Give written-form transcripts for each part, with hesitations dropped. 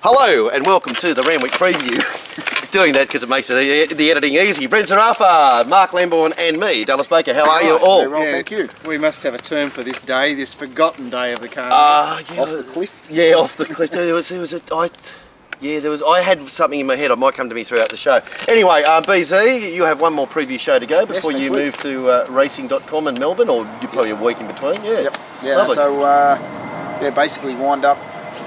Hello and welcome to the RWP preview. Doing that because it makes the editing easy. Brent Zarafa, Mark Lambourne and me, Dallas Baker. How are you all? Very well, thank you. We must have a term for this day, this forgotten day of the car. Yeah, off the cliff? Yeah, off the cliff. I had something in my head. It might come to me throughout the show. Anyway, BZ, you have one more preview show to go before you move to racing.com in Melbourne, or you're probably a week in between. Yeah. Yep. Yeah. Lovely. So basically wind up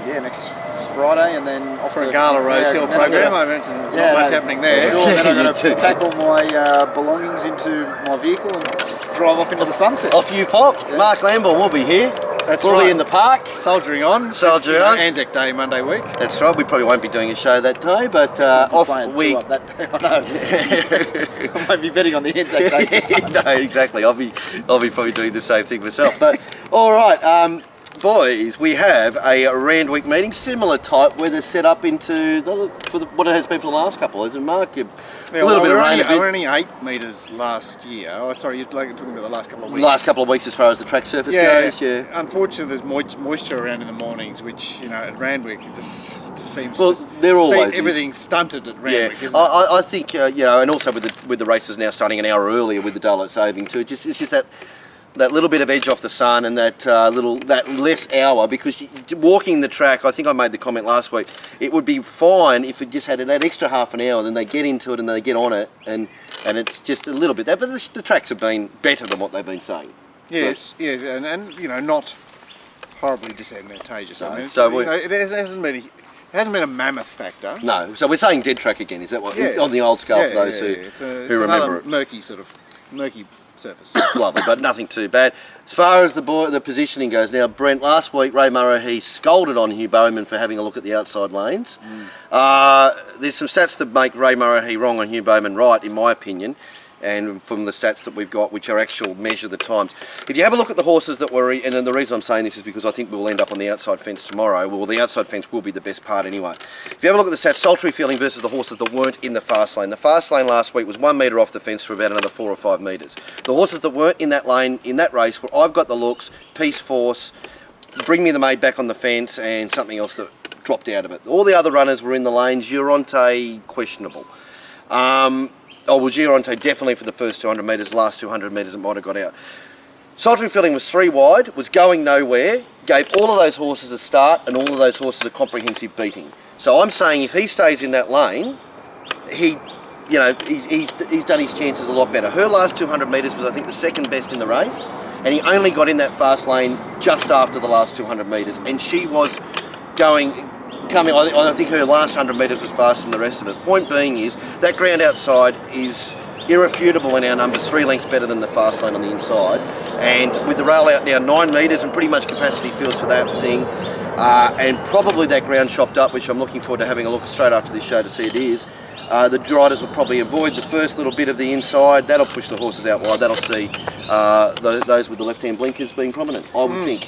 next Friday and then off for a Gala Rose Hill program. I mentioned there's not much happening there. Sure, then I'm going to pack all my belongings into my vehicle and drive off into the sunset. Off you pop. Yeah. Mark Lambourne will be here. We'll be in the park. Soldiering on. Soldiering on. Anzac Day, Monday week. That's right. We probably won't be doing a show that day, but off we... Up that day. I know. I might be betting on the Anzac Day. No, exactly. I'll be probably doing the same thing myself. But all right. Boys, we have a RWP meeting, similar type, where they're set up into what it has been for the last couple, isn't it, Mark? A little bit of rain. We're only 8 metres last year. Oh, sorry, you're talking about the last couple of weeks. Last couple of weeks as far as the track surface goes, yeah. Unfortunately, there's moisture around in the mornings, which, at RWP, it just seems there always everything's stunted at RWP, isn't it? I think, and also with the races now starting an hour earlier with the daylight saving too, it's just that little bit of edge off the sun and that less hour, because walking the track, I think I made the comment last week, it would be fine if it just had that extra half an hour, then they get into it and they get on it, and it's just a little bit there. But the tracks have been better than what they've been saying. Yes, and not horribly disadvantageous. No. I mean, it hasn't been a mammoth factor. No, so we're saying dead track again, is that what, on the old scale for those who remember it? Murky surface. Lovely, but nothing too bad. As far as the positioning goes now, Brent, last week Ray Murray scolded on Hugh Bowman for having a look at the outside lanes. There's some stats that make Ray Murray wrong and Hugh Bowman right, in my opinion, and from the stats that we've got, which are actual measure the times. If you have a look at the horses that were, and then the reason I'm saying this is because I think we'll end up on the outside fence tomorrow. Well, the outside fence will be the best part anyway. If you have a look at the stats, Sultry Feeling versus the horses that weren't in the fast lane. The fast lane last week was 1 metre off the fence for about another 4 or 5 metres. The horses that weren't in that lane, in that race, were I've Got the Looks, Peace Force, Bring Me the Maid Back on the Fence, and something else that dropped out of it. All the other runners were in the lanes. Gironte, questionable. Gironte definitely for the first 200 metres, last 200 metres it might have got out. Sultry Feeling was 3 wide, was going nowhere, gave all of those horses a start and all of those horses a comprehensive beating. So I'm saying if he stays in that lane, he's done his chances a lot better. Her last 200 metres was, I think, the second best in the race, and he only got in that fast lane just after the last 200 metres, and she was I think her last 100 metres was faster than the rest of it. Point being is, that ground outside is irrefutable in our numbers, 3 lengths better than the fast lane on the inside. And with the rail out now 9 metres and pretty much capacity fields for that thing, and probably that ground chopped up, which I'm looking forward to having a look straight after this show to see it is. The riders will probably avoid the first little bit of the inside. That'll push the horses out wide. That'll see those with the left-hand blinkers being prominent, I would think.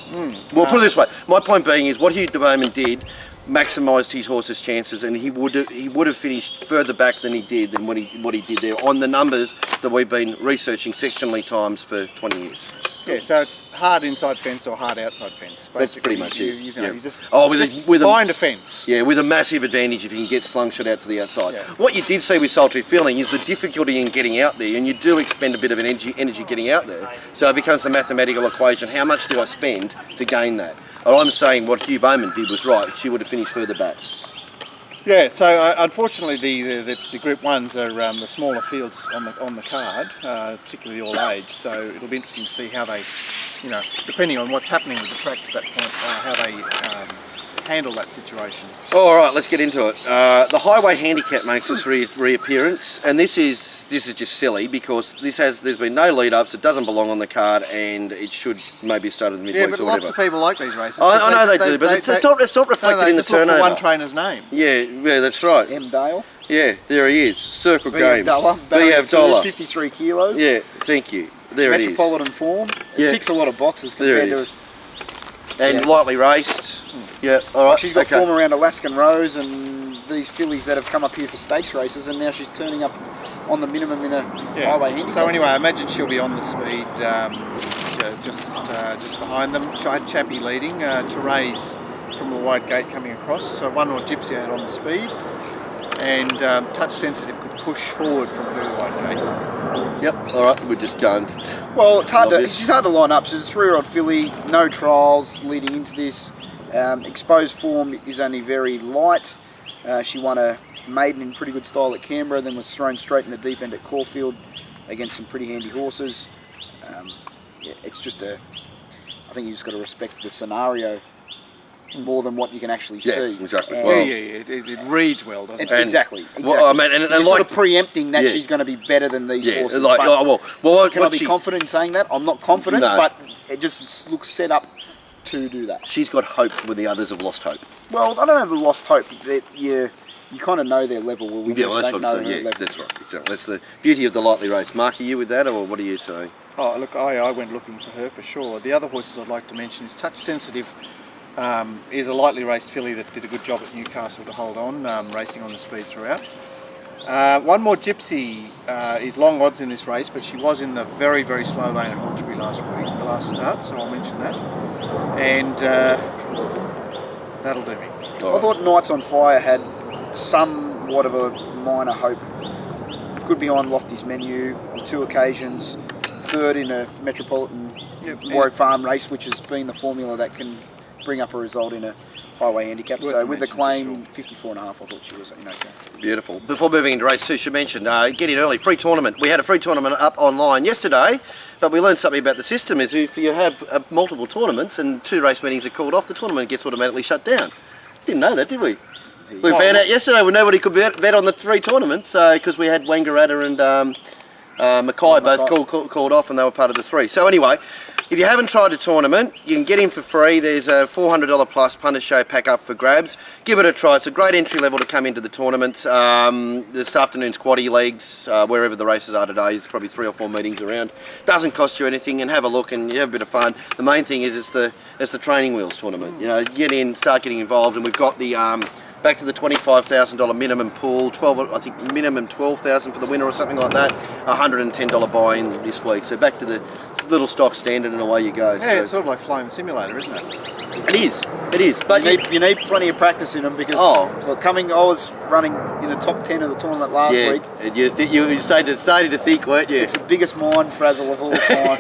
Well, put it this way. My point being is what Hugh Bowman did maximised his horse's chances, and he would have finished further back than he did than what he did there on the numbers that we've been researching sectionally times for 20 years. Yeah, so it's hard inside fence or hard outside fence. Basically. That's pretty much it. You just find a fence. Yeah, with a massive advantage if you can get slungshot out to the outside. Yeah. What you did see with Sultry Feeling is the difficulty in getting out there, and you do expend a bit of energy getting out there. So it becomes a mathematical equation. How much do I spend to gain that? And I'm saying what Hugh Bowman did was right. She would have finished further back. Yeah, so unfortunately the Group 1s are the smaller fields on the card, particularly all age, so it'll be interesting to see how they, depending on what's happening with the track to that point, how they handle that situation. All right, let's get into it. The highway handicap makes its reappearance, and this is just silly because there's been no lead-ups, it doesn't belong on the card, and it should maybe start at the midweeks or whatever. Yeah, but lots of people like these races. I know they do, but it's not reflected in the turnover. Look for one trainer's name. Yeah, that's right. M. Dale. Yeah, there he is. Circle game. BF Dollar. 53 kilos. Yeah, thank you. There it is. Metropolitan form. It ticks a lot of boxes compared to... And lightly raced. Yeah, all right. She's got form around Alaskan Rose and these fillies that have come up here for stakes races, and now she's turning up on the minimum in a highway handicap. So anyway, I imagine she'll be on the speed just behind them. I had Chappie leading. Therese from a wide gate coming across. So One More Gypsy I had on the speed, and Touch Sensitive could push forward from her wide gate. Yep. All right. We're just going. Well, it's hard to. She's hard to line up. She's a 3-year-old filly. No trials leading into this. Exposed form is only very light. She won a maiden in pretty good style at Canberra, then was thrown straight in the deep end at Caulfield against some pretty handy horses. Yeah, it's just I think you just got to respect the scenario more than what you can actually see. Exactly. And well, it reads well, doesn't it? Exactly. Well, I mean, and you're like, sort of preempting that she's going to be better than these horses. Like, Can I be confident in saying that? I'm not confident, No. but it just looks set up to do that. she's got hope when the others have lost hope. Well, I don't have lost hope. That you kind of know their level. Well, we Yeah, well, just that's don't what know I'm their saying. Yeah, level. that's right. Exactly. That's the beauty of the lightly raced. Mark, are you with that, or what are you saying? Oh, look, I went looking for her for sure. The other horses I'd like to mention is Touch Sensitive. Is a lightly raced filly that did a good job at Newcastle to hold on, racing on the speed throughout. One More Gypsy is long odds in this race, but she was in the very, very slow lane at Hawkesbury last start, so I'll mention that. And that'll do me. I thought Knights on Fire had somewhat of a minor hope. Good behind Lofty's Menu on 2 occasions. Third in a Metropolitan Warwick Farm race, which has been the formula that can bring up a result in a highway handicap. So with the claim, 54.5, I thought she was okay. Beautiful. Before moving into race 2, she mentioned get in early, free tournament. We had a free tournament up online yesterday, but we learned something about the system is if you have multiple tournaments and 2 race meetings are called off, the tournament gets automatically shut down. Didn't know that, did we? We found out yesterday when nobody could bet on the 3 tournaments because we had Wangaratta and Mackay both called off and they were part of the 3. So anyway, if you haven't tried a tournament, you can get in for free. There's a $400 plus punter show pack up for grabs. Give it a try. It's a great entry level to come into the tournaments. This afternoon's quaddie leagues, wherever the races are today, there's probably 3 or 4 meetings around. Doesn't cost you anything, and have a look and you have a bit of fun. The main thing is it's the training wheels tournament. You know, get in, start getting involved, and we've got the back to the $25,000 minimum pool, I think minimum $12,000 for the winner or something like that. $110 buy-in this week. So back to the little stock standard and away you go. Yeah, it's sort of like flying the simulator, isn't it? It is. It is. But you need plenty of practice in them because look, I was running in the top 10 of the tournament last week. And you were starting to think, weren't you? It's the biggest mind frazzle of all time.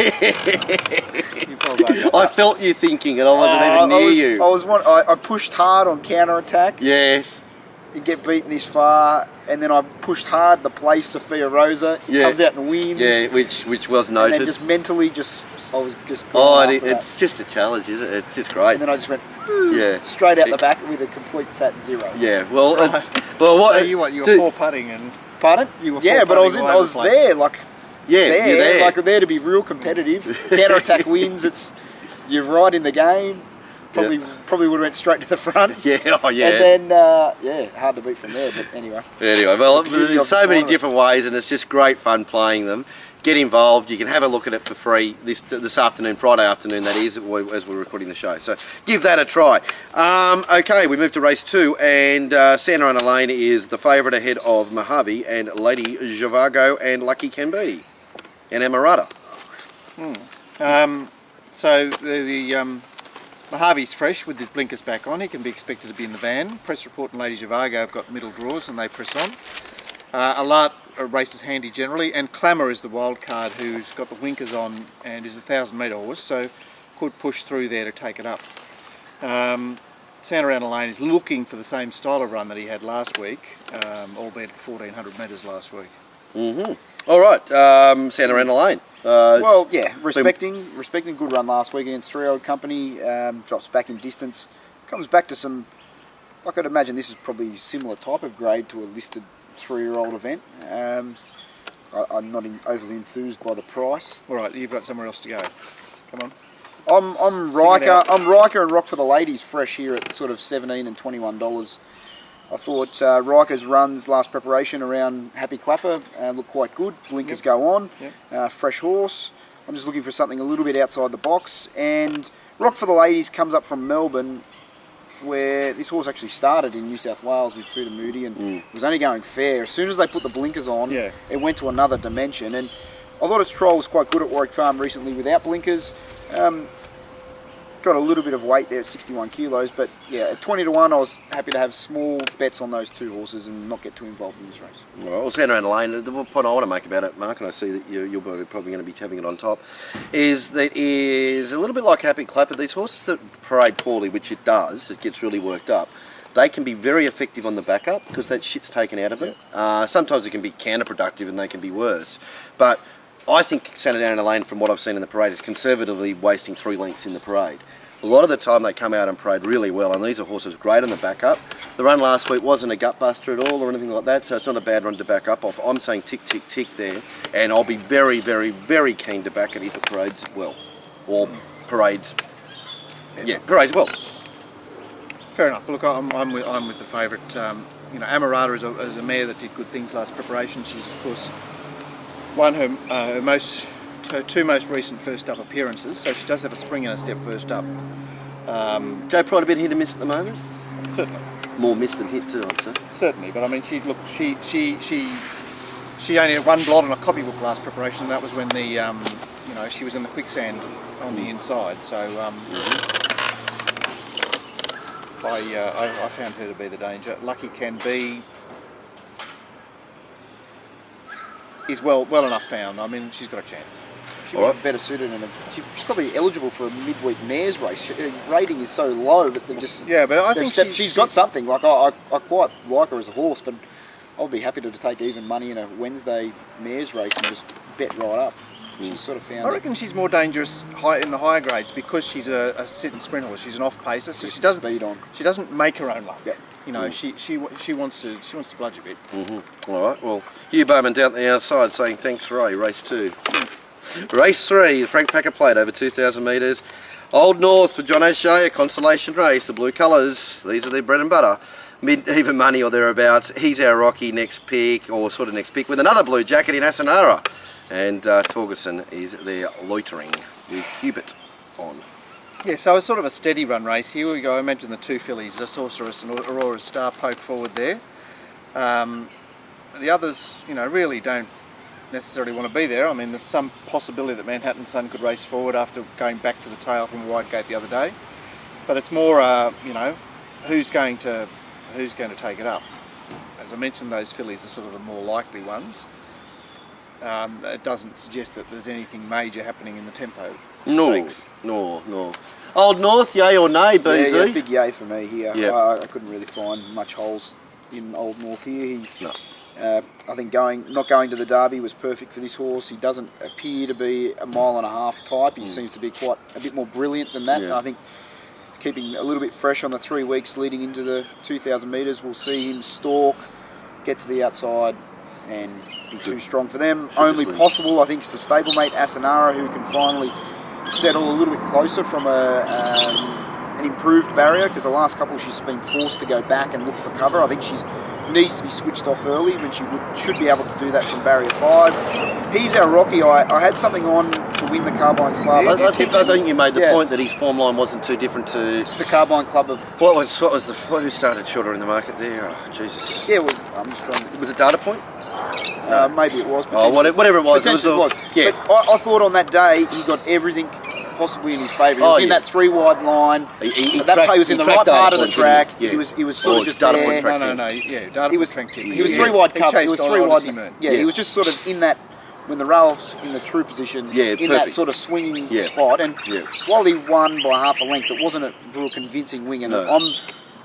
I felt you thinking, and I wasn't even near you. I pushed hard on counter attack. Yes. You get beaten this far, and then I pushed hard to play Sophia Rosa. He comes out and wins. Yeah, which was noted. And then just mentally, I was just. It's just a challenge, isn't it? It's just great. And then I just went. Straight out the back with a complete fat 0. Yeah. Well, what? So you were 4 putting and. Pardon? You were but I was there, like. Yeah, you're there. Like there to be real competitive. Counter attack wins. You're right in the game. Probably would have went straight to the front. Yeah, And then, hard to beat from there, but anyway. Well, there's so many different ways, and it's just great fun playing them. Get involved. You can have a look at it for free this afternoon, Friday afternoon, that is, as we're recording the show. So give that a try. Okay, we move to race 2, and Santa Ana Lane is the favourite ahead of Mojave and Lady Zhivago and Lucky Can Be and Emirata. So the Mojave's fresh with his blinkers back on. He can be expected to be in the van. Press Report and Lady Zhivago have got middle draws and they press on. Alert races handy generally, and Clamour is the wild card who's got the winkers on and is a 1,000-metre horse, so could push through there to take it up. Santa Ana Lane is looking for the same style of run that he had last week, albeit at 1,400 metres last week. All right, Santa Ana Lane. Respecting good run last week against 3-year-old company. Drops back in distance. Comes back to some. I could imagine this is probably a similar type of grade to a listed 3-year-old event. I'm not overly enthused by the price. All right, you've got somewhere else to go. Come on. I'm Riker. I'm Riker and Rock for the Ladies fresh here at sort of $17 and $21. I thought Riker's runs last preparation around Happy Clapper look quite good. Blinkers go on. Fresh horse. I'm just looking for something a little bit outside the box. And Rock for the Ladies comes up from Melbourne, where this horse actually started in New South Wales with Peter Moody and was only going fair. As soon as they put the blinkers on, it went to another dimension. And I thought its trial was quite good at Warwick Farm recently without blinkers. got a little bit of weight there at 61 kilos, but yeah, at 20 to 1, I was happy to have small bets on those two horses and not get too involved in this race. All right, we'll stand around the lane. The point I want to make about it, Mark, and I see that you're probably going to be having it on top, is that is a little bit like Happy Clapper. These horses that parade poorly, which it does, it gets really worked up. They can be very effective on the backup because that shit's taken out of them. Sometimes it can be counterproductive and they can be worse. But I think Santa Down in a Lane, from what I've seen in the parade, is conservatively wasting 3 lengths in the parade. A lot of the time they come out and parade really well, and these are horses great on the backup. The run last week wasn't a gut buster at all or anything like that, so it's not a bad run to back up off. I'm saying tick, tick, tick there, and I'll be very, very, very keen to back it if it parades well. Or parades, parades well. Fair enough. Look, I'm with the favourite. You know, Amarada is a mare that did good things last preparation. She's of course won her two most recent first up appearances, so she does have a spring in her step first up. Joe Pride a bit hit and miss at the moment. Certainly. More miss than hit too, I'd say. Certainly, but I mean, she only had one blot on a copybook last preparation. And that was when the you know, she was in the quicksand on the inside. So. I found her to be the danger. Lucky Can Be is well enough found. I mean, she's got a chance. She would be better suited, and she's probably eligible for a midweek mares race. Her rating is so low, but they're just but I think she's got something. Like I quite like her as a horse, but I'll be happy to take even money in a Wednesday mares race and just bet right up. She's sort of found. I reckon she's more dangerous in the higher grades because she's a sit and sprint horse. She's an off pacer, so she doesn't speed on. She doesn't make her own luck. Yeah. You know, she wants to bludge a bit. All right. Well, Hugh Bowman down the outside saying thanks, Ray. Race 2. Race 3, the Frank Packer Plate over 2,000 metres. Old North for John O'Shea, a consolation race. The blue colours, these are their bread and butter. Mid-even money or thereabouts. He's our Rocky next pick, or sort of next pick, with another blue jacket in Asanara. And Torgerson is there loitering with Hubert on. Yeah, so it's sort of a steady run race. Here we go. I imagine the two fillies, the Sorceress and Aurora Star, poke forward there. The others, you know, really don't necessarily want to be there. I mean, there's some possibility that Manhattan Sun could race forward after going back to the tail from a wide gate the other day. But it's more, you know, who's going to take it up. As I mentioned, those fillies are sort of the more likely ones. It doesn't suggest that there's anything major happening in the tempo stakes. No. Old North, yay or nay, BZ? Yeah, big yay for me here. Yep. I couldn't really find much holes in Old North here. I think not going to the Derby was perfect for this horse. He doesn't appear to be a mile and a half type. He seems to be quite a bit more brilliant than that. Yeah. And I think keeping a little bit fresh on the 3 weeks leading into the 2,000 metres, we'll see him stalk, get to the outside, and be too strong for them. Only possible, I think, is the stablemate Asanara, who can finally settle a little bit closer from an improved barrier, because the last couple she's been forced to go back and look for cover. I think she needs to be switched off early when she should be able to do that from barrier 5. He's our Rocky. I had something on to win the Carbine Club. I think you made the point that his form line wasn't too different to the Carbine Club of who started shorter in the market there. Oh, Jesus. Yeah, I'm just trying. Was it Data Point? Maybe it was. Whatever it was. Yeah. But I thought on that day he got everything possibly in his favour. He was in that 3 wide line. That play was in the right part of the track. Yeah. He was sort of just there. No. Yeah, Data Point tracked him. He was 3 wide cover. He was 3 wide. Yeah, he was just sort of in that. When the rail's in the true position, in that sort of swinging spot, and while he won by half a length, it wasn't a real convincing win. And I'm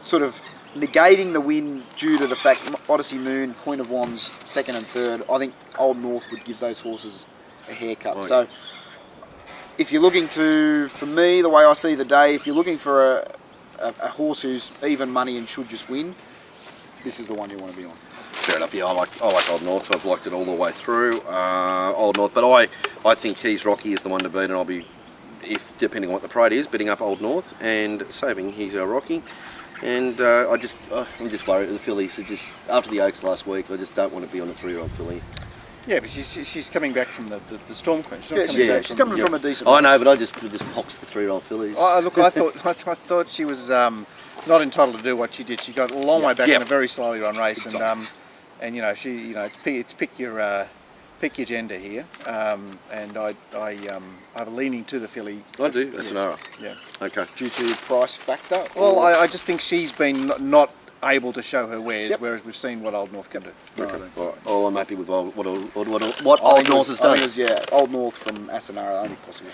sort of negating the win due to the fact Odyssey Moon, Queen of Wands, 2nd and 3rd. I think Old North would give those horses a haircut. So, if you're looking for me, the way I see the day, if you're looking for a horse who's even money and should just win, this is the one you want to be on. Fair enough. Yeah, I like Old North. I've liked it all the way through. Old North, but I think He's Rocky is the one to beat, and I'll be, depending on what the parade is, bidding up Old North and saving He's Our Rocky. And I'm just worried. The fillies are just, after the Oaks last week, I just don't want to be on a 3-year-old filly. Yeah, but she's coming back from the Storm Queen. She's coming from a decent. I know, but I just pox the 3-year-old fillies. Look, I thought she was not entitled to do what she did. She got a long way back in a very slowly run race, and you know, it's pick your pick your gender here, and I have a leaning to the filly. I do. That's an arrow. Yeah. Okay. Due to price factor? Well, I just think she's been not able to show her wares, whereas we've seen what Old North can do. Okay. All right. Oh, I'm happy with what Old North has done. Yeah, Old North from Asanara, only possible.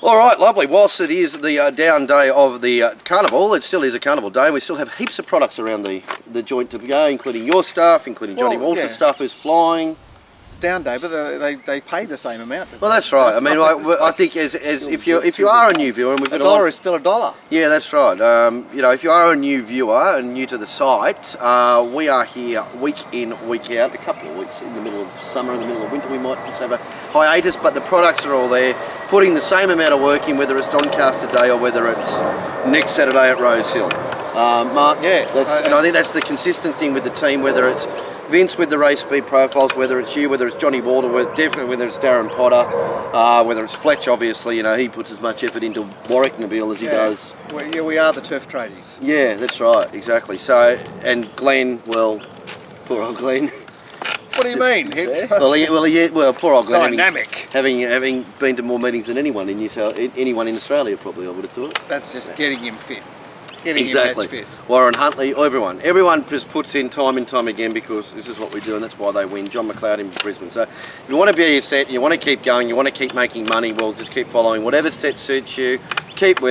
All right, lovely. Whilst it is the down day of the carnival, it still is a carnival day, and we still have heaps of products around the joint to go, including your stuff, including Johnny Walter's stuff who's flying. Down day, but they pay the same amount. Well, that's right. I mean, I think as if you are a new viewer, and we've got $1 is still $1. Yeah, that's right. You know, if you are a new viewer and new to the site, we are here week in, week out. A couple of weeks in the middle of summer, in the middle of winter, we might just have a hiatus, but the products are all there, putting the same amount of work in, whether it's Doncaster Day or whether it's next Saturday at Rose Hill. Mark, and I think that's the consistent thing with the team, whether it's Vince with the race speed profiles, whether it's you, whether it's Johnny Walter, definitely whether it's Darren Potter, whether it's Fletch, obviously, you know, he puts as much effort into Warwick Nabil as he does. We are the turf tradies. Yeah, that's right, exactly. So, and Glenn, well, poor old Glenn. What do you mean? Well, poor old Glenn. Dynamic. Having been to more meetings than anyone in anyone in Australia, probably, I would have thought. That's just getting him fit. Exactly. Warren Huntley, everyone just puts in time and time again, because this is what we do, and that's why they win. John McLeod in Brisbane. So if you want to be a set, you want to keep going, you want to keep making money, well, just keep following whatever set suits you. Keep with